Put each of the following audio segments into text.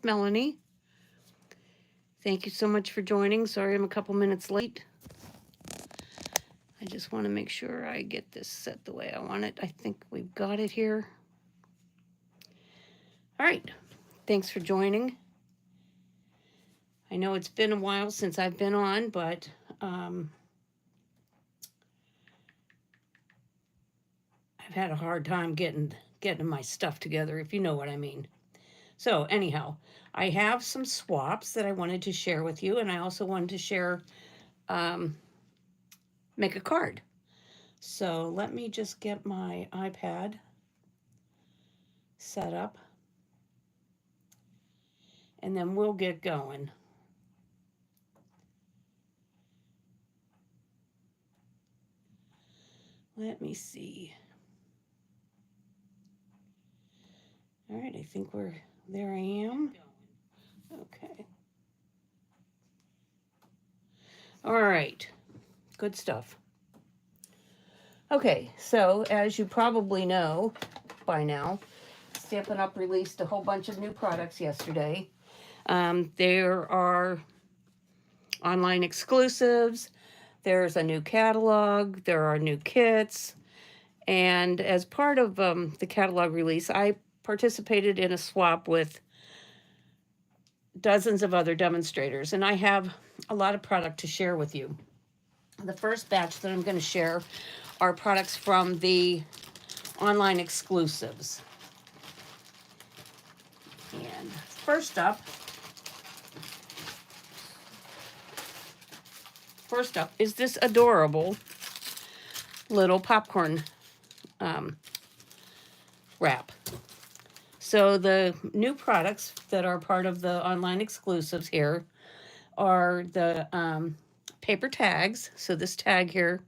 Melanie. Thank you so much for joining. Sorry I'm a couple minutes late. I just want to make sure I get this set the way I want it. I think we've got it here. All right. Thanks for joining. I know it's been a while since I've been on, but I've had a hard time getting my stuff together, if you know what I mean. So anyhow, I have some swaps that I wanted to share with you, and I also wanted to share, make a card. So let me just get my iPad set up, and then we'll get going. Let me see. All right, I think there I am. Okay. All right, good stuff. Okay, so as you probably know by now, Stampin' Up! Released a whole bunch of new products yesterday. There are online exclusives, there's a new catalog, there are new kits, and as part of the catalog release, I participated in a swap with dozens of other demonstrators, and I have a lot of product to share with you. The first batch that I'm going to share are products from the online exclusives. And first up is this adorable little popcorn wrap. So the new products that are part of the online exclusives here are the paper tags. So this tag here,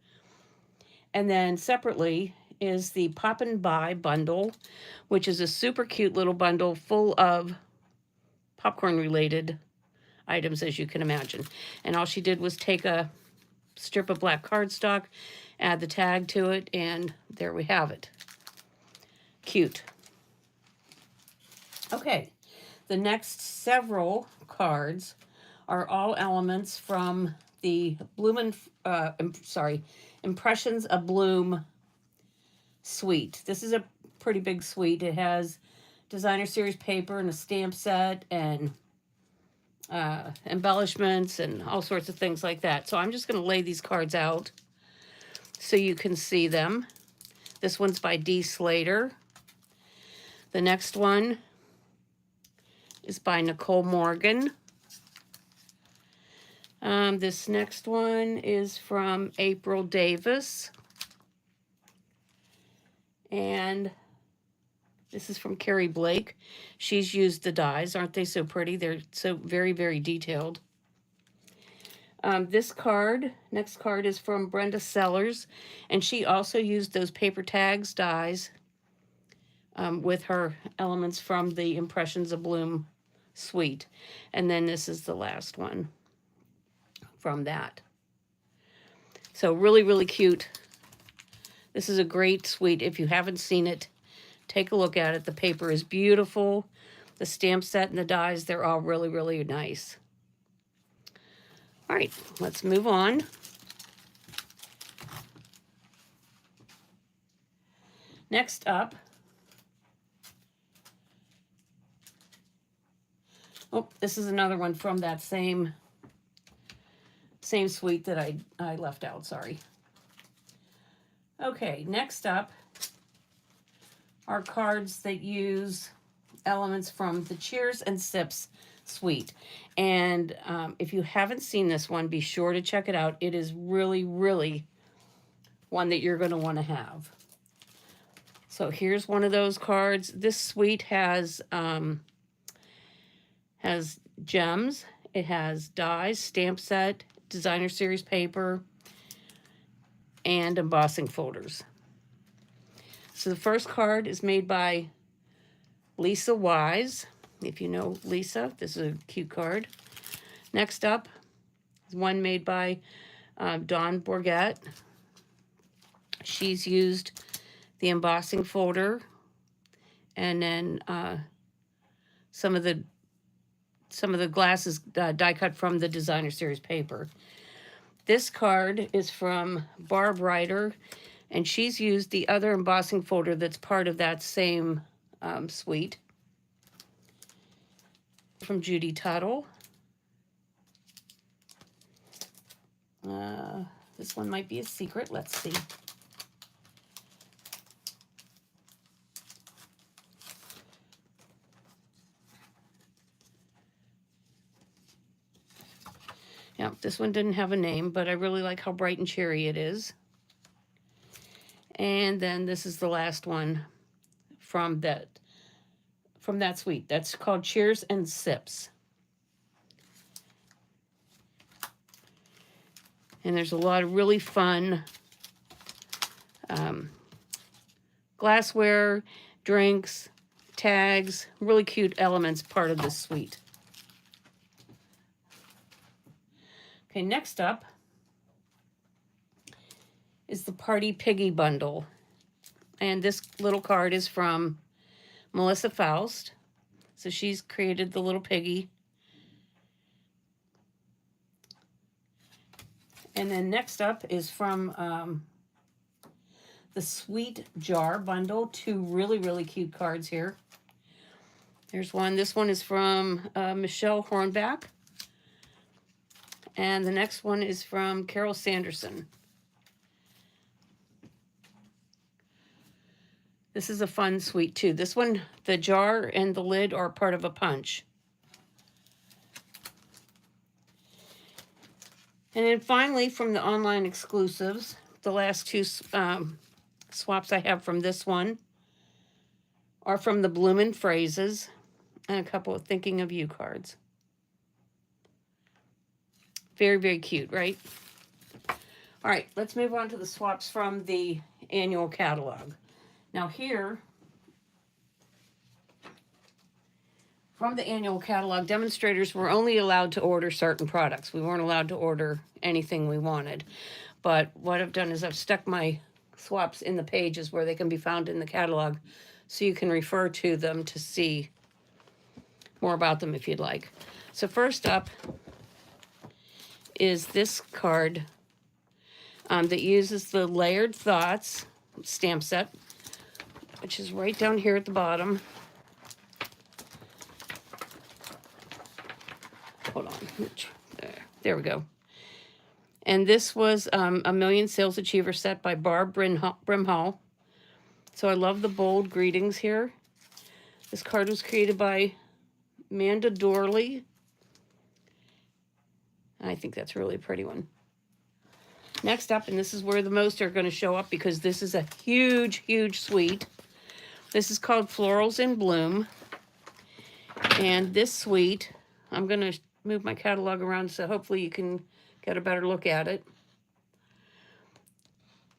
and then separately is the Pop and Buy bundle, which is a super cute little bundle full of popcorn related items, as you can imagine. And all she did was take a strip of black cardstock, add the tag to it, and there we have it. Cute. Okay, the next several cards are all elements from the Impressions of Bloom suite. This is a pretty big suite. It has designer series paper and a stamp set and embellishments and all sorts of things like that. So I'm just going to lay these cards out so you can see them. This one's by D. Slater. The next one is by Nicole Morgan. This next one is from April Davis. And this is from Carrie Blake. She's used the dies. Aren't they so pretty? They're so very, very detailed. Next card is from Brenda Sellers. And she also used those paper tags dies with her elements from the Impressions of Bloom suite. And then this is the last one from that. So really, really cute. This is a great suite. If you haven't seen it, take a look at it. The paper is beautiful. The stamp set and the dies, they're all really, really nice. All right, let's move on. Next up, this is another one from that same suite that I left out, sorry. Okay, next up are cards that use elements from the Cheers and Sips suite. And if you haven't seen this one, be sure to check it out. It is really, really one that you're going to want to have. So here's one of those cards. This suite has gems. It has dies, stamp set, designer series paper, and embossing folders. So the first card is made by Lisa Wise. If you know Lisa, this is a cute card. Next up is one made by Dawn Bourget. She's used the embossing folder and then some of the some of the glass is die cut from the designer series paper. This card is from Barb Ryder, and she's used the other embossing folder that's part of that same suite. From Judy Tuttle. This one might be a secret. Let's see. Yeah, this one didn't have a name, but I really like how bright and cheery it is. And then this is the last one from that suite. That's called Cheers and Sips. And there's a lot of really fun glassware, drinks, tags, really cute elements part of this suite. Okay, next up is the Party Piggy Bundle. And this little card is from Melissa Faust. So she's created the little piggy. And then next up is from the Sweet Jar Bundle. Two really, really cute cards here. There's one. This one is from Michelle Hornback. And the next one is from Carol Sanderson. This is a fun suite too. This one, the jar and the lid are part of a punch. And then finally, from the online exclusives, the last two swaps I have from this one are from the Bloomin' Phrases and a couple of Thinking of You cards. Very, very cute, right? All right, let's move on to the swaps from the annual catalog. Now here, from the annual catalog, demonstrators were only allowed to order certain products. We weren't allowed to order anything we wanted. But what I've done is I've stuck my swaps in the pages where they can be found in the catalog, so you can refer to them to see more about them if you'd like. So first up is this card that uses the Layered Thoughts stamp set, which is right down here at the bottom. Hold on. There we go. And this was a Million Sales Achiever set by Barb Brimhall. So I love the bold greetings here. This card was created by Amanda Dorley. I think that's a really pretty one. Next up, and this is where the most are going to show up because this is a huge, huge suite. This is called Florals in Bloom. And this suite, I'm going to move my catalog around so hopefully you can get a better look at it.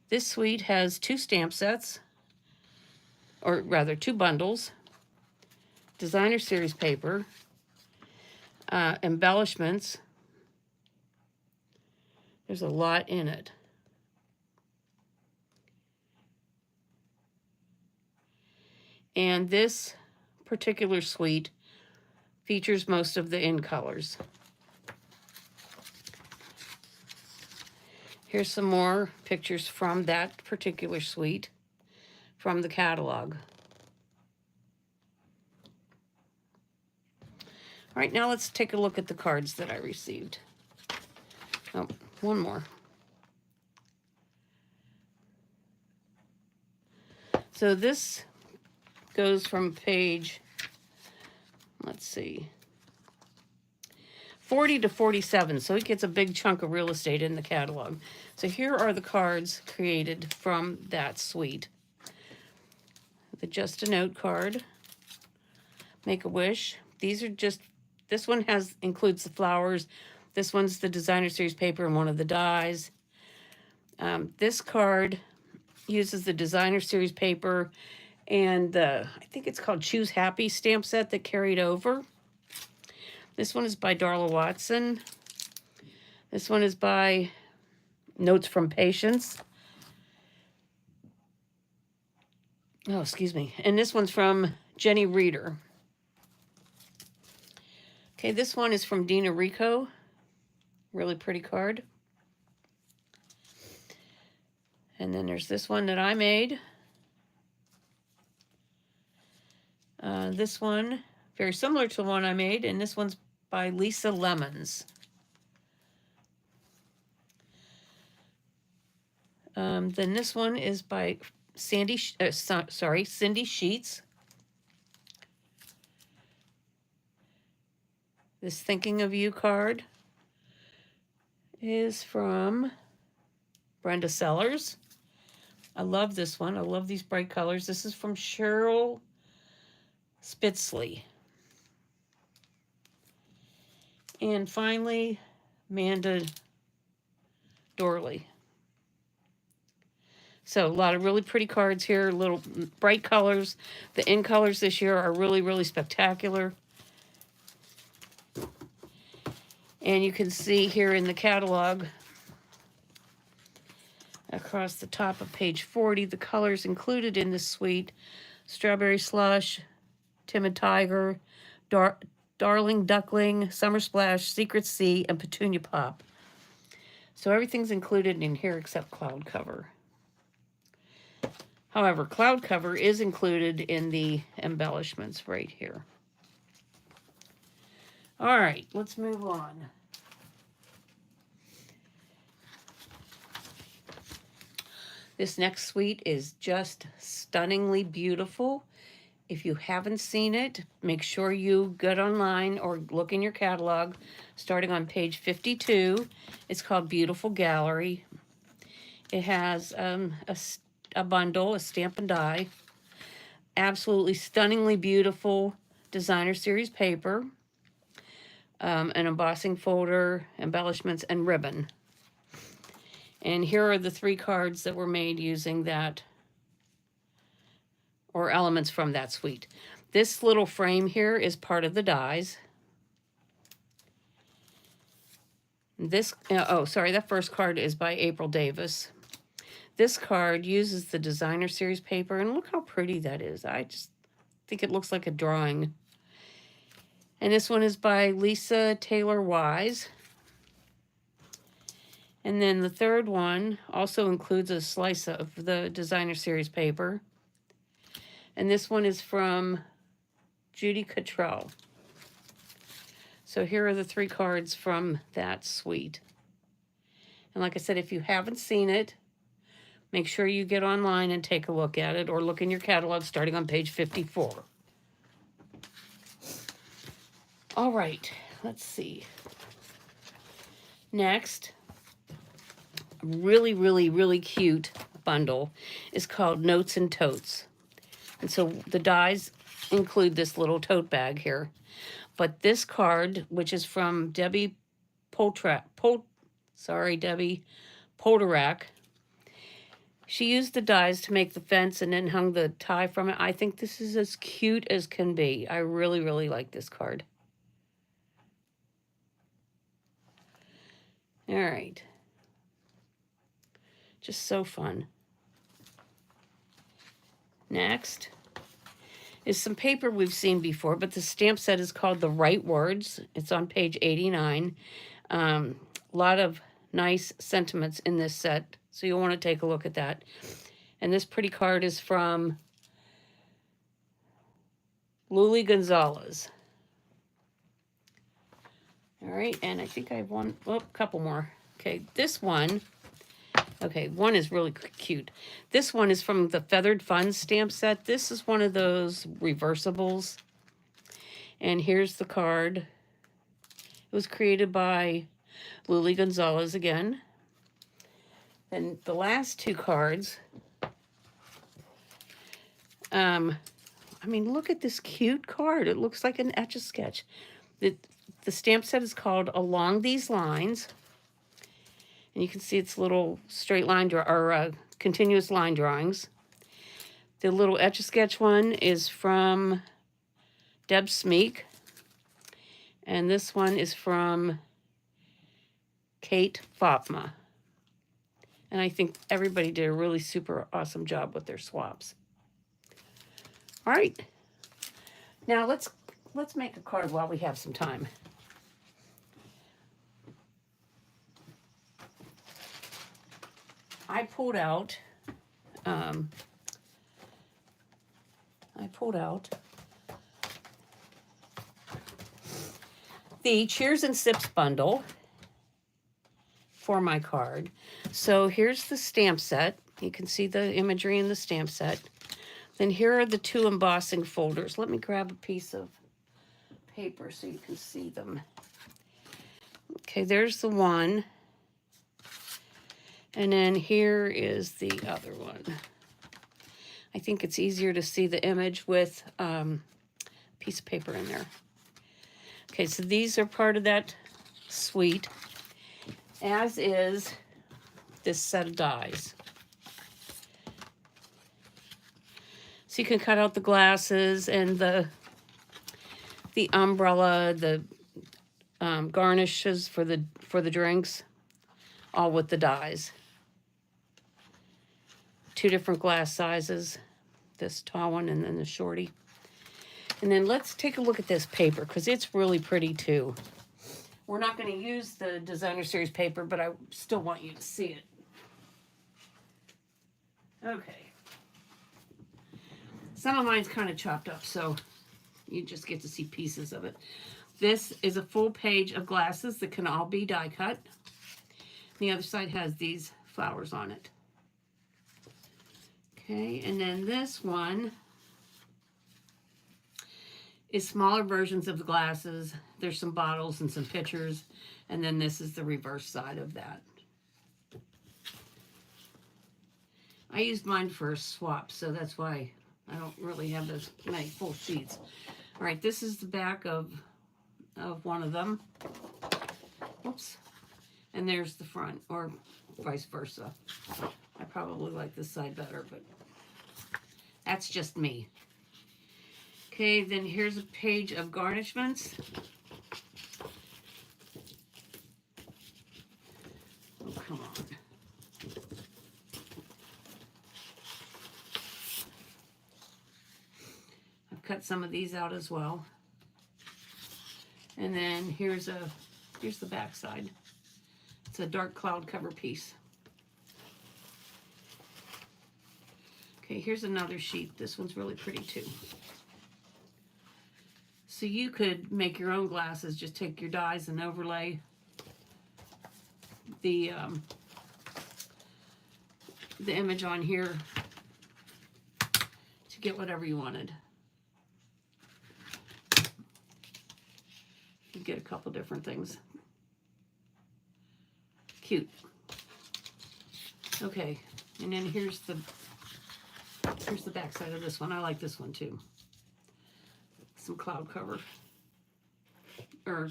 This suite has two stamp sets, or rather two bundles, designer series paper, embellishments. There's a lot in it. And this particular suite features most of the in colors. Here's some more pictures from that particular suite from the catalog. All right, now let's take a look at the cards that I received. Oh, one more. So this goes from page, let's see, 40 to 47. So it gets a big chunk of real estate in the catalog. So here are the cards created from that suite. The Just a Note card, Make a Wish. These are just, this one includes the flowers. This one's the designer series paper and one of the dies. This card uses the designer series paper and I think it's called Choose Happy stamp set that carried over. This one is by Darla Watson. This one is by Notes from Patience. Oh, excuse me. And this one's from Jenny Reeder. Okay, this one is from Dina Rico. Really pretty card. And then there's this one that I made. This one, very similar to the one I made, and this one's by Lisa Lemons. Then this one is by Cindy Sheets. This Thinking of You card is from Brenda Sellers. I love this one. I love these bright colors. This is from Cheryl Spitzley. And finally, Amanda Dorley. So a lot of really pretty cards here, little bright colors. The in colors this year are really, really spectacular. And you can see here in the catalog, across the top of page 40, the colors included in this suite: Strawberry Slush, Timid Tiger, Darling Duckling, Summer Splash, Secret Sea, and Petunia Pop. So everything's included in here except Cloud Cover. However, Cloud Cover is included in the embellishments right here. All right, let's move on. This next suite is just stunningly beautiful. If you haven't seen it, make sure you get online or look in your catalog, starting on page 52. It's called Beautiful Gallery. It has a bundle, a stamp and die. Absolutely stunningly beautiful designer series paper. An embossing folder, embellishments, and ribbon. And here are the 3 cards that were made using that, or elements from that suite. This little frame here is part of the dies. This, that first card is by April Davis. This card uses the designer series paper, and look how pretty that is. I just think it looks like a drawing. And this one is by Lisa Taylor Wise. And then the third one also includes a slice of the designer series paper. And this one is from Judy Cottrell. So here are the 3 cards from that suite. And like I said, if you haven't seen it, make sure you get online and take a look at it, or look in your catalog starting on page 54. All right, let's see. Next, a really, really, really cute bundle is called Notes and Totes. And so the dies include this little tote bag here. But this card, which is from Debbie Polterak, she used the dies to make the fence and then hung the tie from it. I think this is as cute as can be. I really, really like this card. All right. Just so fun. Next is some paper we've seen before, but the stamp set is called The Right Words. It's on page 89. A lot of nice sentiments in this set, so you'll want to take a look at that. And this pretty card is from Luli Gonzalez. All right, and I think I have one, a couple more. Okay, this one, one is really cute. This one is from the Feathered Fun stamp set. This is one of those reversibles. And here's the card. It was created by Luli Gonzalez again. And the last 2 cards, I mean, look at this cute card. It looks like an Etch-a-Sketch. The stamp set is called Along These Lines. And you can see it's little straight line continuous line drawings. The little Etch-a-Sketch one is from Deb Smeek. And this one is from Kate Fopma. And I think everybody did a really super awesome job with their swaps. All right. Now let's make a card while we have some time. I pulled out, the Cheers and Sips bundle for my card. So here's the stamp set. You can see the imagery in the stamp set. Then here are the 2 embossing folders. Let me grab a piece of paper so you can see them. Okay, there's the one. And then here is the other one. I think it's easier to see the image with a piece of paper in there. Okay, so these are part of that suite, as is this set of dies. So you can cut out the glasses and the umbrella, the garnishes for the drinks, all with the dies. 2 different glass sizes, this tall one and then the shorty. And then let's take a look at this paper, because it's really pretty too. We're not going to use the designer series paper, but I still want you to see it. Okay. Some of mine's kind of chopped up, so you just get to see pieces of it. This is a full page of glasses that can all be die cut. The other side has these flowers on it. Okay, and then this one is smaller versions of the glasses. There's some bottles and some pitchers, and then this is the reverse side of that. I used mine for a swap, so that's why I don't really have those many full sheets. All right, this is the back of one of them. Oops. And there's the front, or vice versa. I probably like this side better, but that's just me. Okay, then here's a page of garnishments. Oh, come on. I've cut some of these out as well. And then here's the back side. It's a dark cloud cover piece. Okay, here's another sheet. This one's really pretty too. So you could make your own glasses. Just take your dies and overlay the image on here to get whatever you wanted. You get a couple different things. Cute. Okay, and then here's the back side of this one. I like this one too. Some cloud cover. Or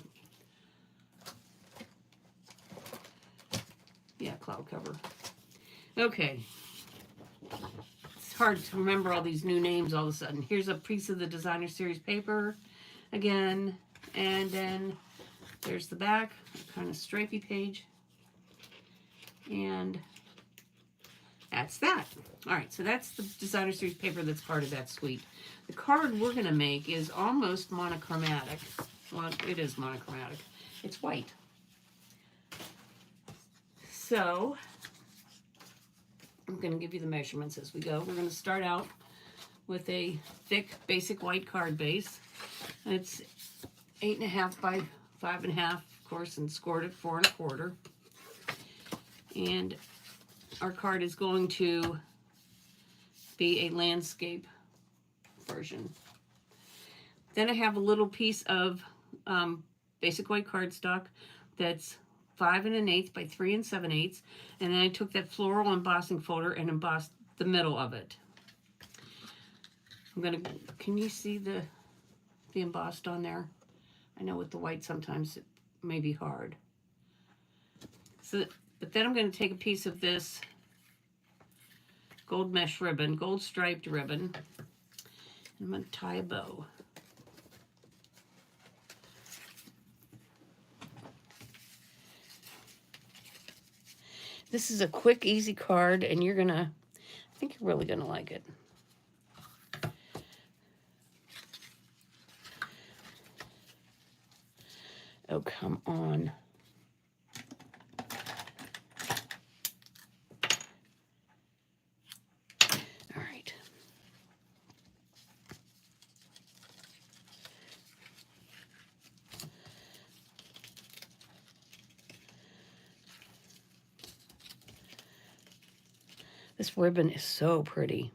yeah, cloud cover. Okay. It's hard to remember all these new names all of a sudden. Here's a piece of the designer series paper again, and then there's the back, a kind of stripy page. And that's that. All right, so that's the designer series paper that's part of that suite. The card we're going to make is almost monochromatic. Well, it is monochromatic. It's white. So I'm going to give you the measurements as we go. We're going to start out with a thick, basic white card base. It's 8.5 by 5.5, of course, and scored at 4 1/4. And our card is going to be a landscape version. Then I have a little piece of basic white cardstock that's 5 1/8 by 3 7/8, and then I took that floral embossing folder and embossed the middle of it. Can you see the embossed on there? I know with the white sometimes it may be hard. But then I'm going to take a piece of this gold mesh ribbon, gold striped ribbon, and I'm going to tie a bow. This is a quick, easy card, and I think you're really going to like it. Oh, come on. This ribbon is so pretty.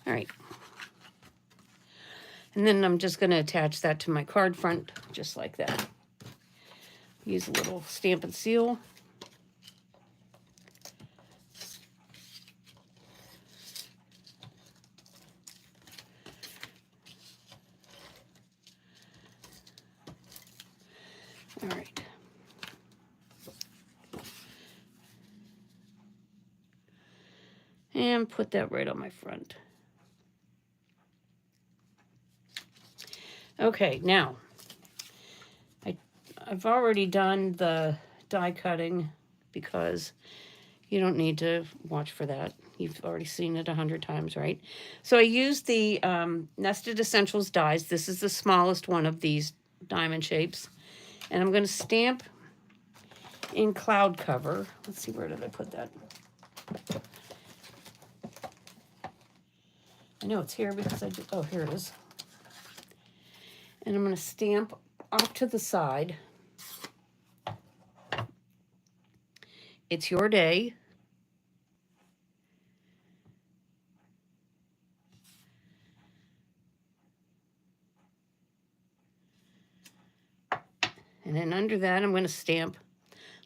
All right. And then I'm just going to attach that to my card front, just like that. Use a little Stampin' Seal. All right. And put that right on my front. Okay, now, I've already done the die cutting because you don't need to watch for that. You've already seen it 100 times, right? So I used the Nested Essentials dies. This is the smallest one of these diamond shapes. And I'm going to stamp in cloud cover. Let's see, where did I put that? I know it's here because I just, oh, here it is. And I'm going to stamp off to the side. It's your day. And then under that, I'm going to stamp,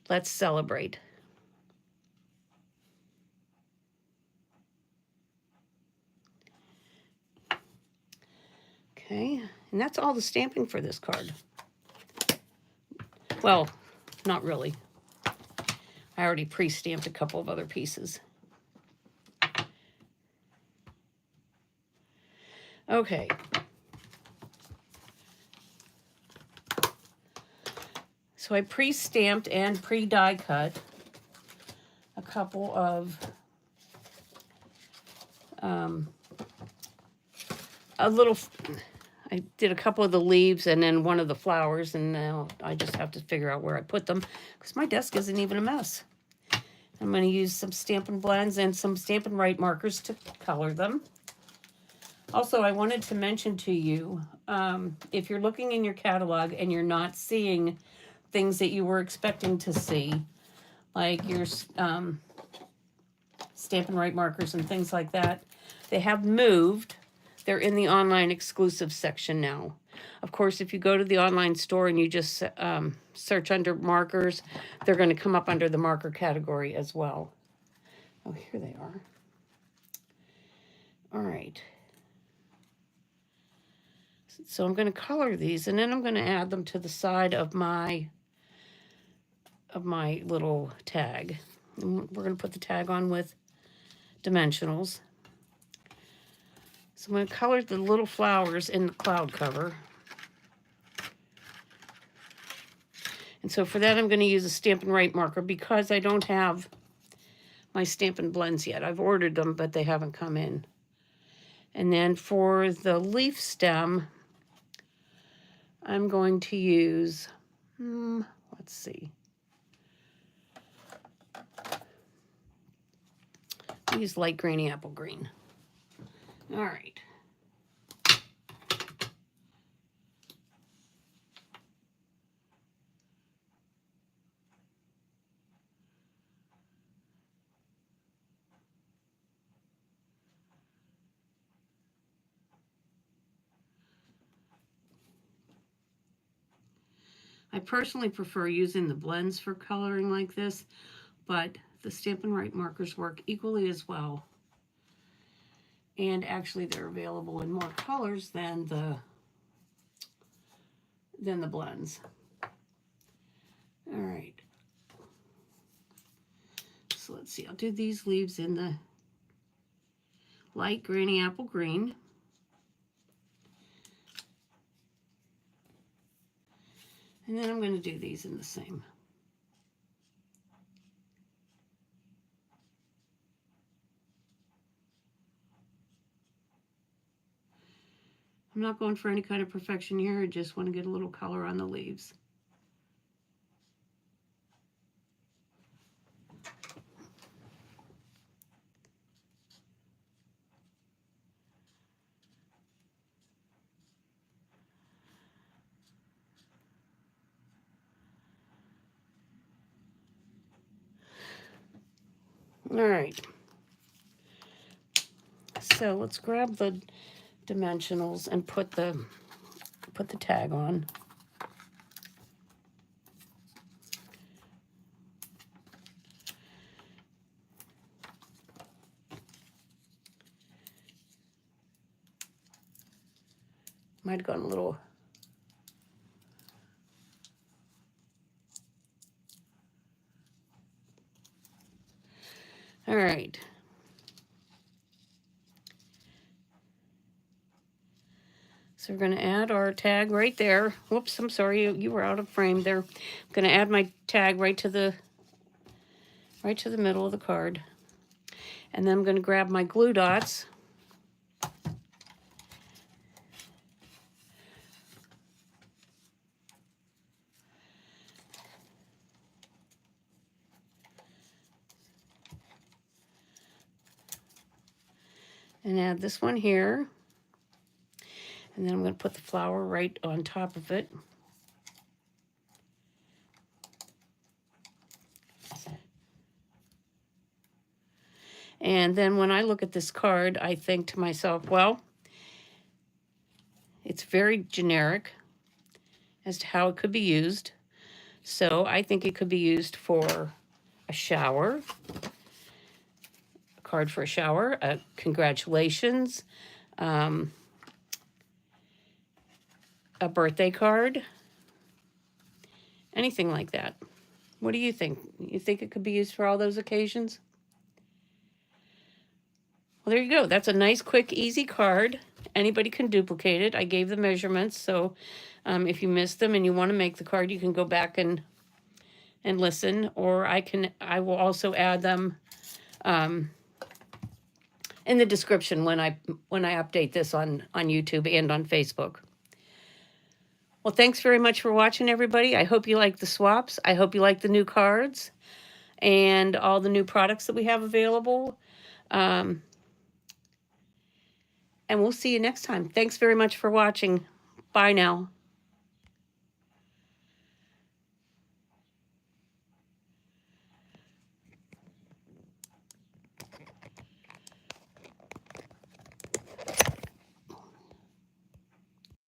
let's celebrate. Okay, and that's all the stamping for this card. Well, not really. I already pre-stamped a couple of other pieces. Okay. So I pre-stamped and pre-die cut a couple of I did a couple of the leaves and then one of the flowers, and now I just have to figure out where I put them because my desk isn't even a mess. I'm going to use some Stampin' Blends and some Stampin' Right markers to color them. Also, I wanted to mention to you, if you're looking in your catalog and you're not seeing things that you were expecting to see, like your Stampin' Right markers and things like that, they have moved. They're in the online exclusive section now. Of course, if you go to the online store and you just search under markers, they're going to come up under the marker category as well. Oh, here they are. All right. So I'm going to color these, and then I'm going to add them to the side of my little tag. And we're going to put the tag on with dimensionals. So I'm going to color the little flowers in the cloud cover. And so for that, I'm going to use a Stampin' Right marker because I don't have my Stampin' Blends yet. I've ordered them, but they haven't come in. And then for the leaf stem, I'm going to use, let's see. I'll use light grainy apple green. All right. I personally prefer using the blends for coloring like this, but the Stampin' Right markers work equally as well. And actually they're available in more colors than the blends. All right. So let's see, I'll do these leaves in the light grainy apple green. And then I'm going to do these in the same. I'm not going for any kind of perfection here. I just want to get a little color on the leaves. All right. So let's grab the dimensionals and put the tag on. Might have gone a little. All right. So we're going to add our tag right there. Whoops, I'm sorry, you were out of frame there. I'm going to add my tag right to the middle of the card. And then I'm going to grab my glue dots. And add this one here. And then I'm going to put the flower right on top of it. And then when I look at this card, I think to myself, well, it's very generic as to how it could be used. So I think it could be used for a shower, a card for a shower, congratulations, a birthday card, anything like that. What do you think? You think it could be used for all those occasions? Well, there you go. That's a nice, quick, easy card. Anybody can duplicate it. I gave the measurements, so if you missed them and you want to make the card, you can go back and listen, or I will also add them in the description when I update this on YouTube and on Facebook. Well, thanks very much for watching, everybody. I hope you like the swaps. I hope you like the new cards and all the new products that we have available. And we'll see you next time. Thanks very much for watching. Bye now.